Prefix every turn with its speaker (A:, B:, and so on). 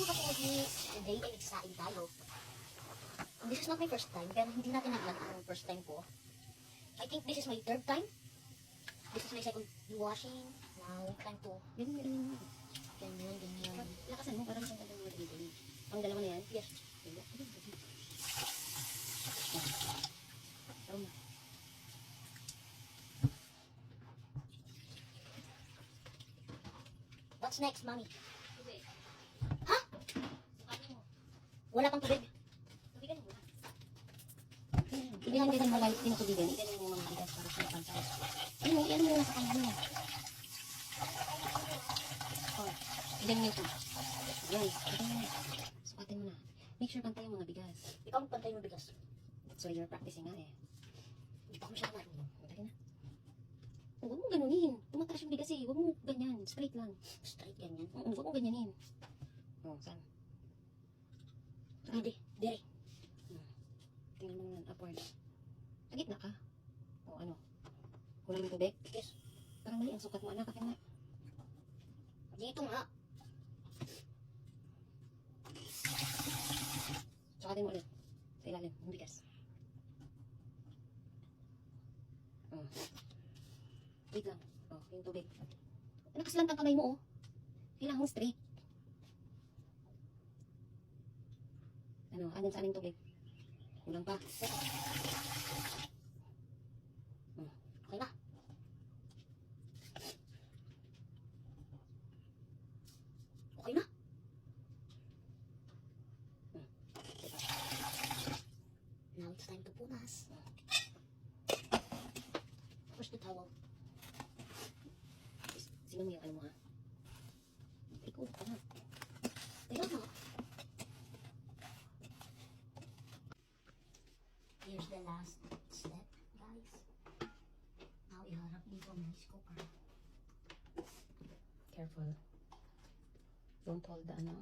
A: mga kapatid, today ay nagsasaing tayo. This is not my first time, pero hindi natin naglag ang first time ko. I think this is my third time. This is my second washing. Now, time to... Ganyan.
B: Lakasan mo, parang isang dalawa dito. Ang dalawa na yan?
A: Yes.
B: Taro na.
A: What's next, mommy? Ha? Wala pang tubig.
B: Tubigan mo.
A: Ibigyan din mo lang tinutubigan.
B: Tubigan mo mga bigas para sa pantay.
A: Ano mo na sa kanya mo.
B: Oh, ilan mo ito? Yan, ilan mo. Sukatin mo na. Make sure pantay mo mga bigas.
A: Ikaw ang pantay mo bigas.
B: That's why you're practicing nga eh.
A: Hindi pa ako masyadong marunong.
B: Dali na. Oh, huwag mo ganunin. Tumataas yung bigas eh. Huwag mo ganyan. Straight lang.
A: Straight ganyan.
B: Huwag mo ganyanin. Oh, saan?
A: Hindi. Dire.
B: Tingnan mo naman upward. Sa gitna ka. O ano? Kulang yung tubig?
A: Yes.
B: Parang mali ang sukat mo anak. Kapag na.
A: Dito nga.
B: Sukatin mo ulit. Sa ilalim. Yung bigas. Oh. Wait lang. Oh, yung tubig. Nakaslant ang kamay mo oh. Kailangan straight. Ano? Anin sa aning tubig? Kulang pa.
A: Okay na. Okay na. Now it's time to punas. First the towel.
B: Sino mo yung ano mo ha? Ikaw ka na.
A: Kaya na. Here's the last step, guys. Now iharap dito ang rice cooker.
B: Careful. Don't hold the ano.